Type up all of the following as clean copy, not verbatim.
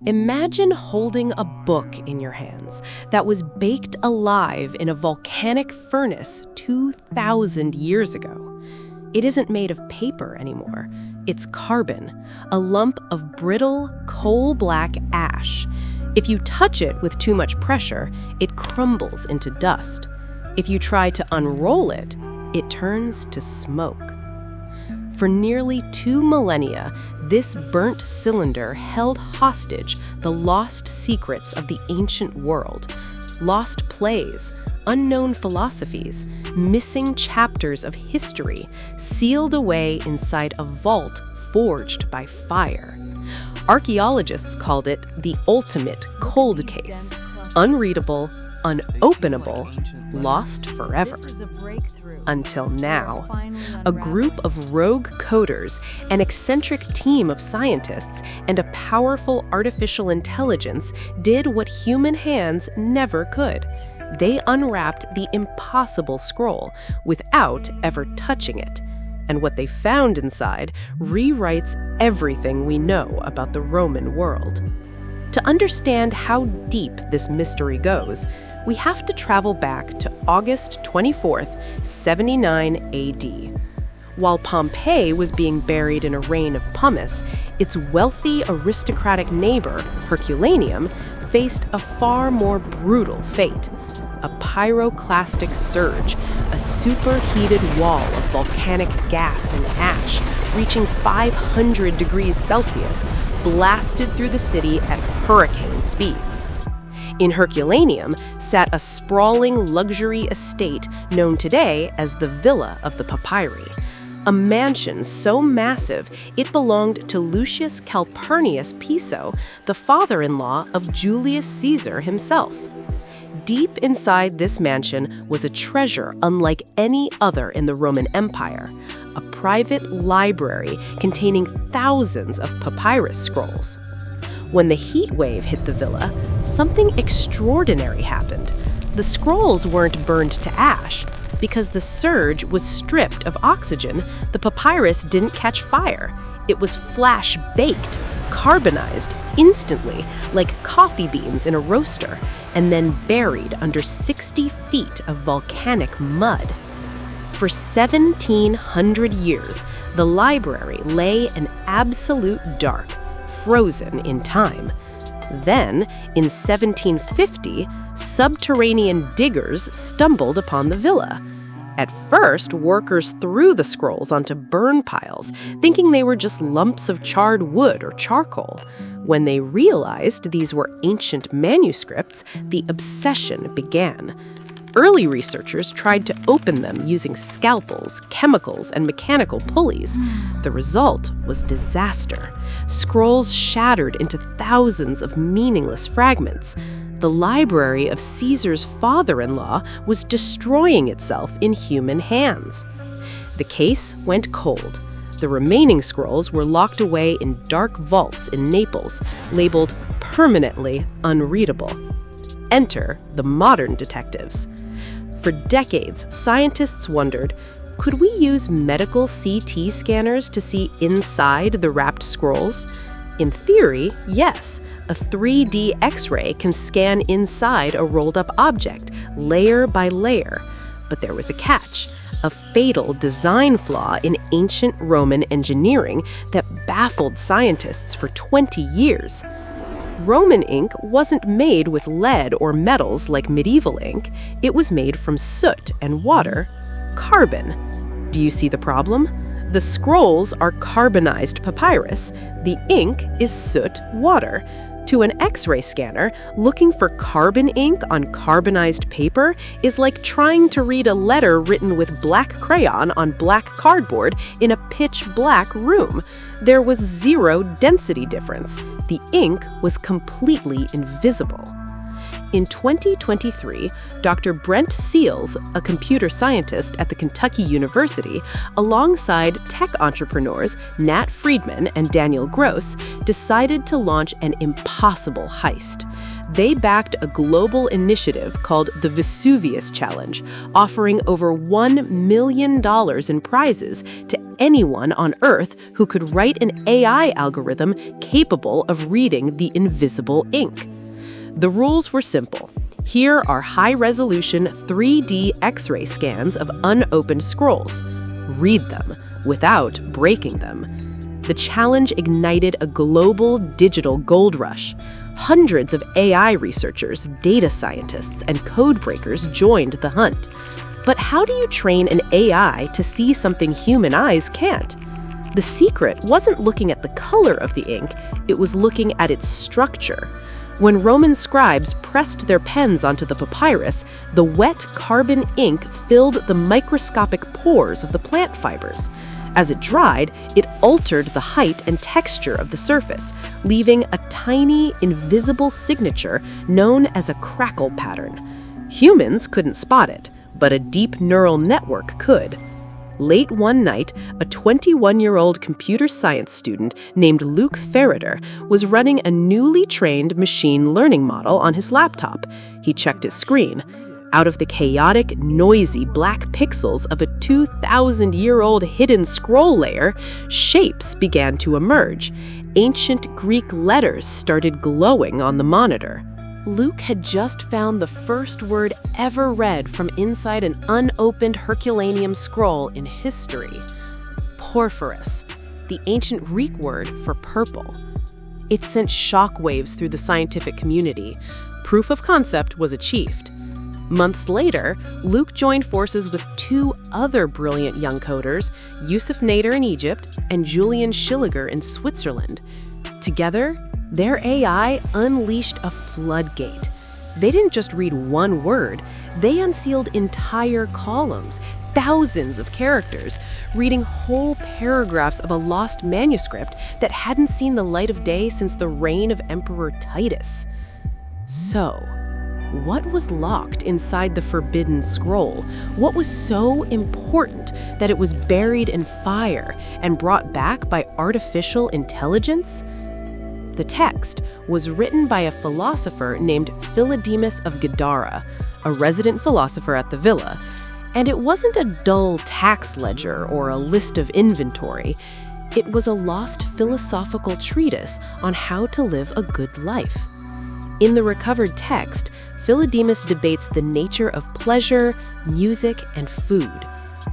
Imagine holding a book in your hands that was baked alive in a volcanic furnace 2,000 years ago. It isn't made of paper anymore. It's carbon, a lump of brittle, coal-black ash. If you touch it with too much pressure, it crumbles into dust. If you try to unroll it, it turns to smoke. For nearly 2 millennia, this burnt cylinder held hostage the lost secrets of the ancient world, lost plays, unknown philosophies, missing chapters of history sealed away inside a vault forged by fire. Archaeologists called it the ultimate cold case, unreadable, unopenable, lost forever. Until now, a group of rogue coders, an eccentric team of scientists, and a powerful artificial intelligence did what human hands never could. They unwrapped the impossible scroll without ever touching it. And what they found inside rewrites everything we know about the Roman world. To understand how deep this mystery goes, we have to travel back to August 24th, 79 AD. While Pompeii was being buried in a rain of pumice, its wealthy aristocratic neighbor, Herculaneum, faced a far more brutal fate. A pyroclastic surge, a superheated wall of volcanic gas and ash reaching 500 degrees Celsius, blasted through the city at hurricane speeds. In Herculaneum sat a sprawling luxury estate known today as the Villa of the Papyri, a mansion so massive it belonged to Lucius Calpurnius Piso, the father-in-law of Julius Caesar himself. Deep inside this mansion was a treasure unlike any other in the Roman Empire, a private library containing thousands of papyrus scrolls. When the heat wave hit the villa, something extraordinary happened. The scrolls weren't burned to ash. Because the surge was stripped of oxygen, the papyrus didn't catch fire. It was flash-baked, carbonized instantly, like coffee beans in a roaster, and then buried under 60 feet of volcanic mud. For 1,700 years, the library lay in absolute dark, frozen in time. Then, in 1750, subterranean diggers stumbled upon the villa. At first, workers threw the scrolls onto burn piles, thinking they were just lumps of charred wood or charcoal. When they realized these were ancient manuscripts, the obsession began. Early researchers tried to open them using scalpels, chemicals, and mechanical pulleys. The result was disaster. Scrolls shattered into thousands of meaningless fragments. The library of Caesar's father-in-law was destroying itself in human hands. The case went cold. The remaining scrolls were locked away in dark vaults in Naples, labeled permanently unreadable. Enter the modern detectives. For decades, scientists wondered, could we use medical CT scanners to see inside the wrapped scrolls? In theory, yes. A 3D X-ray can scan inside a rolled-up object, layer by layer. But there was a catch, a fatal design flaw in ancient Roman engineering that baffled scientists for 20 years. Roman ink wasn't made with lead or metals like medieval ink. It was made from soot and water, carbon. Do you see the problem? The scrolls are carbonized papyrus. The ink is soot water. To an X-ray scanner, looking for carbon ink on carbonized paper is like trying to read a letter written with black crayon on black cardboard in a pitch-black room. There was zero density difference. The ink was completely invisible. In 2023, Dr. Brent Seals, a computer scientist at the Kentucky University, alongside tech entrepreneurs Nat Friedman and Daniel Gross, decided to launch an impossible heist. They backed a global initiative called the Vesuvius Challenge, offering over $1 million in prizes to anyone on Earth who could write an AI algorithm capable of reading the invisible ink. The rules were simple. Here are high-resolution 3D X-ray scans of unopened scrolls. Read them without breaking them. The challenge ignited a global digital gold rush. Hundreds of AI researchers, data scientists, and code breakers joined the hunt. But how do you train an AI to see something human eyes can't? The secret wasn't looking at the color of the ink, it was looking at its structure. When Roman scribes pressed their pens onto the papyrus, the wet carbon ink filled the microscopic pores of the plant fibers. As it dried, it altered the height and texture of the surface, leaving a tiny, invisible signature known as a crackle pattern. Humans couldn't spot it, but a deep neural network could. Late one night, a 21-year-old computer science student named Luke Ferreter was running a newly trained machine learning model on his laptop. He checked his screen. Out of the chaotic, noisy black pixels of a 2,000-year-old hidden scroll layer, shapes began to emerge. Ancient Greek letters started glowing on the monitor. Luke had just found the first word ever read from inside an unopened Herculaneum scroll in history. Porphyras, the ancient Greek word for purple. It sent shockwaves through the scientific community. Proof of concept was achieved. Months later, Luke joined forces with two other brilliant young coders, Yusuf Nader in Egypt and Julian Schilliger in Switzerland. Together, their AI unleashed a floodgate. They didn't just read one word, they unsealed entire columns, thousands of characters, reading whole paragraphs of a lost manuscript that hadn't seen the light of day since the reign of Emperor Titus. So, what was locked inside the forbidden scroll? What was so important that it was buried in fire and brought back by artificial intelligence? The text was written by a philosopher named Philodemus of Gadara, a resident philosopher at the villa, and it wasn't a dull tax ledger or a list of inventory. It was a lost philosophical treatise on how to live a good life. In the recovered text, Philodemus debates the nature of pleasure, music, and food.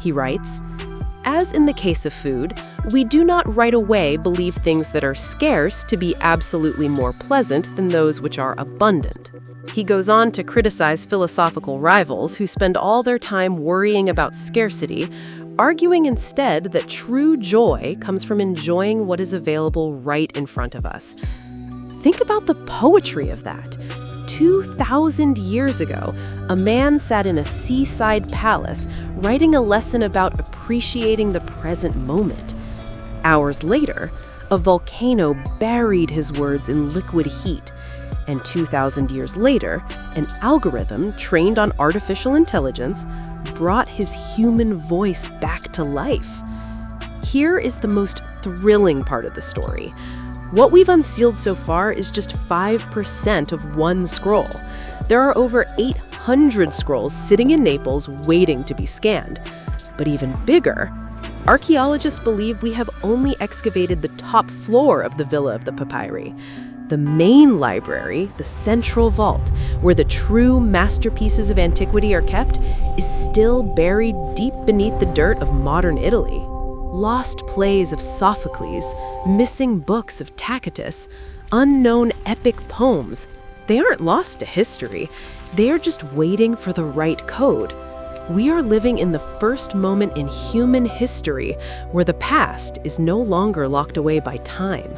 He writes, "As in the case of food, we do not right away believe things that are scarce to be absolutely more pleasant than those which are abundant." He goes on to criticize philosophical rivals who spend all their time worrying about scarcity, arguing instead that true joy comes from enjoying what is available right in front of us. Think about the poetry of that. 2,000 years ago, a man sat in a seaside palace writing a lesson about appreciating the present moment. Hours later, a volcano buried his words in liquid heat. And 2,000 years later, an algorithm trained on artificial intelligence brought his human voice back to life. Here is the most thrilling part of the story. What we've unsealed so far is just 5% of one scroll. There are over 800 scrolls sitting in Naples waiting to be scanned. But even bigger, archaeologists believe we have only excavated the top floor of the Villa of the Papyri. The main library, the central vault, where the true masterpieces of antiquity are kept, is still buried deep beneath the dirt of modern Italy. Lost plays of Sophocles, missing books of Tacitus, unknown epic poems. They aren't lost to history. They are just waiting for the right code. We are living in the first moment in human history where the past is no longer locked away by time.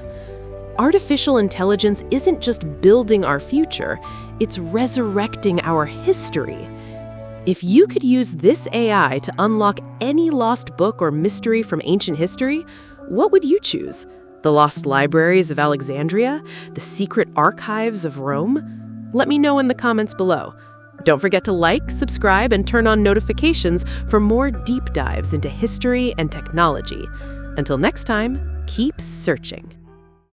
Artificial intelligence isn't just building our future, it's resurrecting our history. If you could use this AI to unlock any lost book or mystery from ancient history, what would you choose? The lost libraries of Alexandria? The secret archives of Rome? Let me know in the comments below. Don't forget to like, subscribe, and turn on notifications for more deep dives into history and technology. Until next time, keep searching.